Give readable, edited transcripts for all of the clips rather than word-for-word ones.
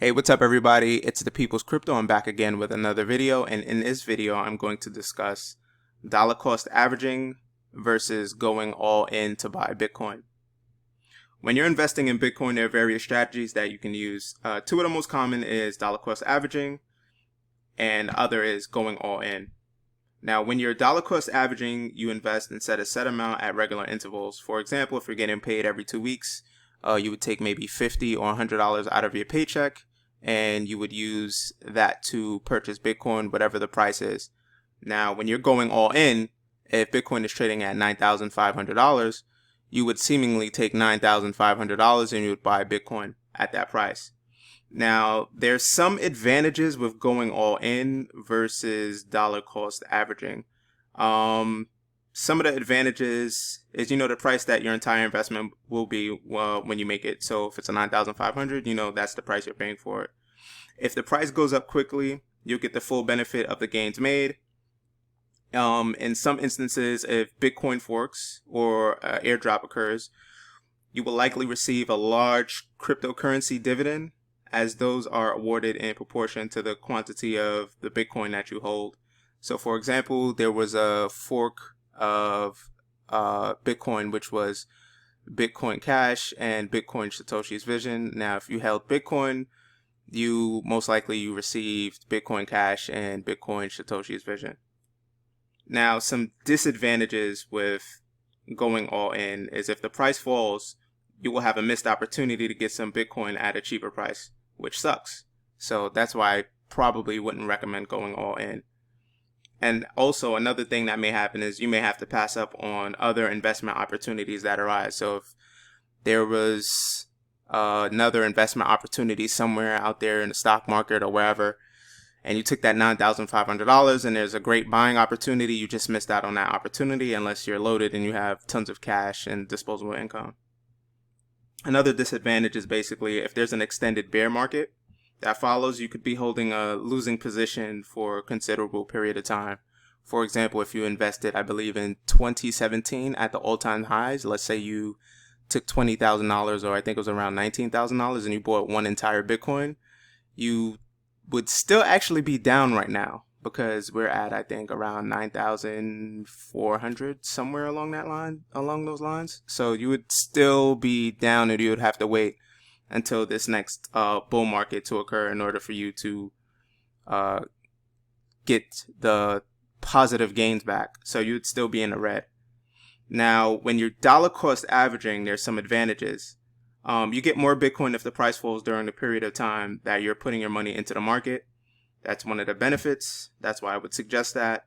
Hey, what's up everybody? It's the People's Crypto. I'm back again with another video, and in this video I'm going to discuss dollar cost averaging versus going all in to buy Bitcoin. When you're investing in Bitcoin, there are various strategies that you can use. Two of the most common is dollar cost averaging, and other is going all in. Now, when you're dollar cost averaging, you invest and set a set amount at regular intervals. For example, if you're getting paid every 2 weeks, you would take maybe $50 or $100 out of your paycheck, and you would use that to purchase Bitcoin, whatever the price is. Now, when you're going all in, if Bitcoin is trading at $9,500, you would seemingly take $9,500 and you would buy Bitcoin at that price. Now, there's some advantages with going all in versus dollar cost averaging. Some of the advantages is, the price that your entire investment will be when you make it. So if it's a 9,500, that's the price you're paying for it. If the price goes up quickly, you'll get the full benefit of the gains made. In some instances, if Bitcoin forks or airdrop occurs, you will likely receive a large cryptocurrency dividend, as those are awarded in proportion to the quantity of the Bitcoin that you hold. So for example, there was a fork of Bitcoin, which was Bitcoin Cash and Bitcoin Satoshi's Vision. Now, if you held Bitcoin, you most likely received Bitcoin Cash and Bitcoin Satoshi's Vision. Now, some disadvantages with going all in is if the price falls, you will have a missed opportunity to get some Bitcoin at a cheaper price, which sucks. So that's why I probably wouldn't recommend going all in. And also another thing that may happen is you may have to pass up on other investment opportunities that arise. So if there was another investment opportunity somewhere out there in the stock market or wherever, and you took that $9,500 and there's a great buying opportunity, you just missed out on that opportunity unless you're loaded and you have tons of cash and disposable income. Another disadvantage is basically if there's an extended bear market that follows, you could be holding a losing position for a considerable period of time. For example, if you invested, I believe in 2017 at the all-time highs, let's say you took $20,000 or I think it was around $19,000 and you bought one entire Bitcoin, you would still actually be down right now because we're at, I think, around 9,400, somewhere along those lines. So you would still be down and you would have to wait until this next bull market to occur in order for you to get the positive gains back. So you'd still be in the red. Now, when you're dollar cost averaging, there's some advantages. You get more Bitcoin if the price falls during the period of time that you're putting your money into the market. That's one of the benefits. That's why I would suggest that.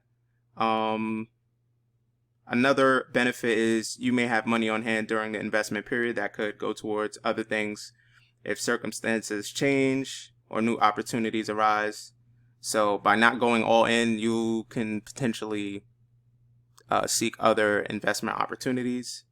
Another benefit is you may have money on hand during the investment period that could go towards other things if circumstances change or new opportunities arise. So by not going all in, you can potentially seek other investment opportunities.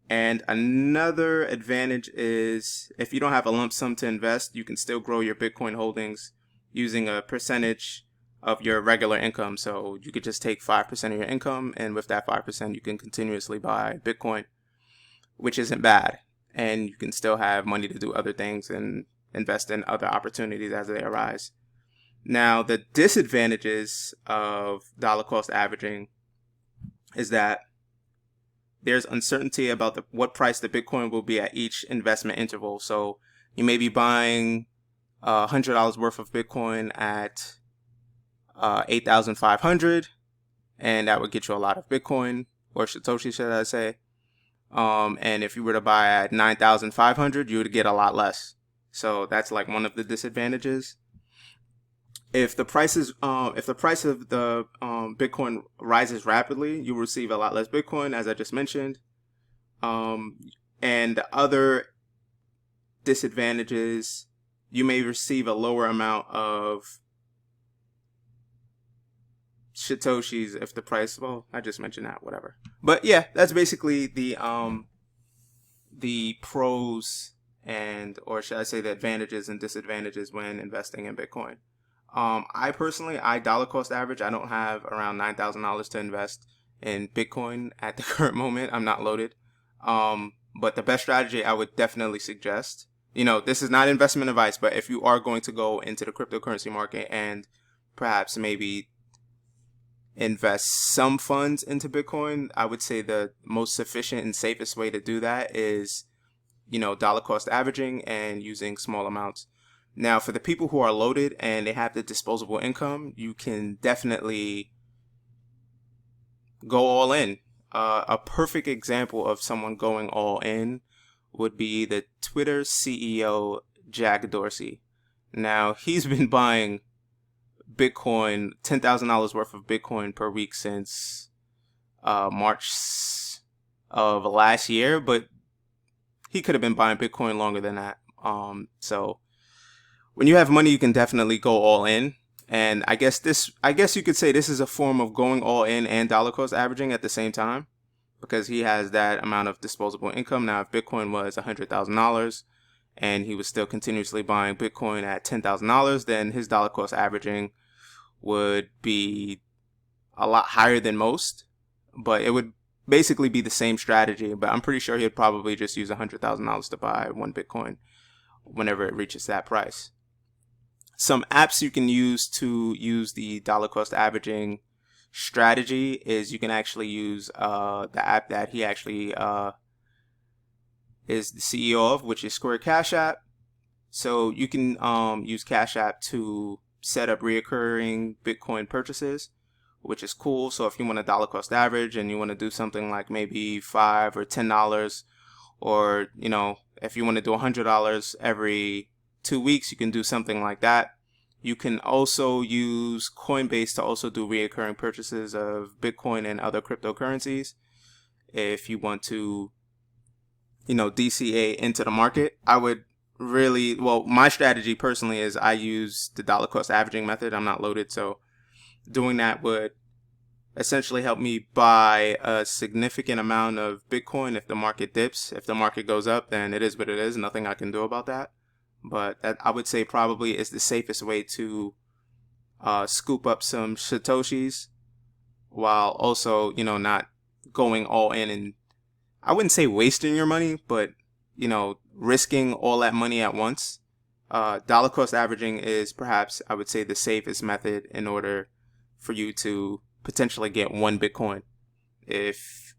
And another advantage is if you don't have a lump sum to invest, you can still grow your Bitcoin holdings using a percentage of your regular income. So you could just take 5% of your income, and with that 5%, you can continuously buy Bitcoin, which isn't bad. And you can still have money to do other things and invest in other opportunities as they arise. Now, the disadvantages of dollar cost averaging is that there's uncertainty about what price the Bitcoin will be at each investment interval. So you may be buying $100 worth of Bitcoin at 8,500, and that would get you a lot of Bitcoin, or Satoshi, should I say. And if you were to buy at 9,500, you would get a lot less. So that's like one of the disadvantages. If the price of the Bitcoin rises rapidly, you will receive a lot less Bitcoin, as I just mentioned. And other disadvantages, you may receive a lower amount of Satoshis if the price, well, I just mentioned that, whatever. But yeah, that's basically the pros or should I say the advantages and disadvantages when investing in Bitcoin. I dollar cost average. I don't have around $9,000 to invest in Bitcoin at the current moment. I'm not loaded. But the best strategy I would definitely suggest, this is not investment advice, but if you are going to go into the cryptocurrency market and perhaps maybe invest some funds into Bitcoin, I would say the most sufficient and safest way to do that is, dollar cost averaging and using small amounts. Now, for the people who are loaded and they have the disposable income, you can definitely go all in. A perfect example of someone going all in would be the Twitter CEO, Jack Dorsey. Now, he's been buying Bitcoin, $10,000 worth of Bitcoin per week since March of last year, but he could have been buying Bitcoin longer than that. So when you have money, you can definitely go all in. And I guess you could say this is a form of going all in and dollar cost averaging at the same time, because he has that amount of disposable income. Now, if Bitcoin was $100,000 and he was still continuously buying Bitcoin at $10,000, then his dollar cost averaging would be a lot higher than most, but it would basically be the same strategy. But I'm pretty sure he'd probably just use $100,000 to buy one Bitcoin whenever it reaches that price. Some apps you can use to use the dollar cost averaging strategy is you can actually use the app that he actually is the CEO of, which is Square Cash App. So you can use Cash App to set up reoccurring Bitcoin purchases, which is cool. So if you want a dollar cost average and you want to do something like maybe $5 or $10, or if you want to do $100 every 2 weeks, you can do something like that. You can also use Coinbase to also do reoccurring purchases of Bitcoin and other cryptocurrencies. If you want to, DCA into the market, I would my strategy personally is I use the dollar cost averaging method. I'm not loaded, so doing that would essentially help me buy a significant amount of Bitcoin if the market dips. If the market goes up, then it is what it is. Nothing I can do about that. But that, I would say, probably is the safest way to scoop up some Satoshis while also, not going all in, and I wouldn't say wasting your money, but, risking all that money at once. Dollar cost averaging is perhaps, I would say, the safest method in order for you to potentially get one Bitcoin, if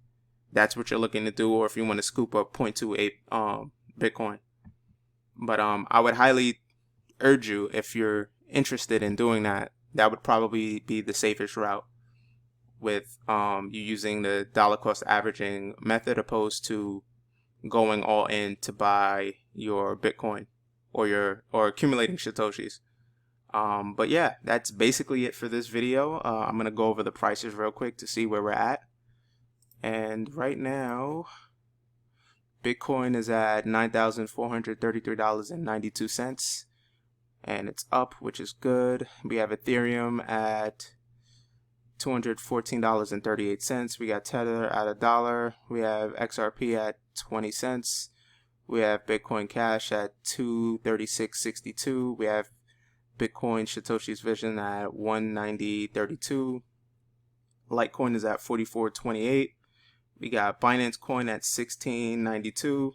that's what you're looking to do, or if you want to scoop up 0.28 Bitcoin. But I would highly urge you, if you're interested in doing that, that would probably be the safest route, with you using the dollar cost averaging method opposed to going all in to buy your Bitcoin or accumulating Satoshis. But yeah, that's basically it for this video. I'm going to go over the prices real quick to see where we're at. And right now, Bitcoin is at $9,433.92, and it's up, which is good. We have Ethereum at $214.38. We got Tether at $1. We have XRP at 20 cents. We have Bitcoin Cash at $236.62. We have Bitcoin Satoshi's Vision at $190.32. Litecoin is at $44.28. We got Binance Coin at $16.92.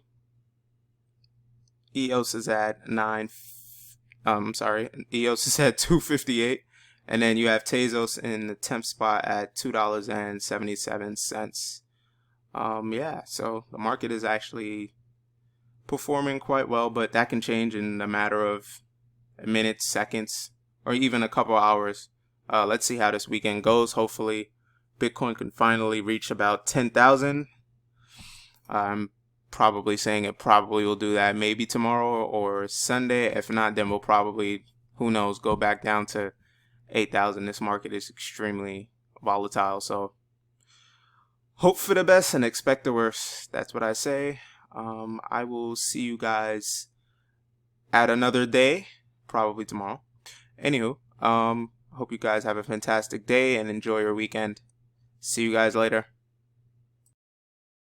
EOS is at EOS is at $2.58. And then you have Tezos in the 10th spot at $2.77. Yeah, so the market is actually performing quite well, but that can change in a matter of minutes, seconds, or even a couple hours. Let's see how this weekend goes. Hopefully Bitcoin can finally reach about 10,000. I'm probably saying it probably will do that maybe tomorrow or Sunday. If not, then we'll probably, who knows, go back down to 8,000. This market is extremely volatile, so hope for the best and expect the worst. That's what I say. I will see you guys at another day, probably tomorrow. Anywho, hope you guys have a fantastic day and enjoy your weekend. See you guys later.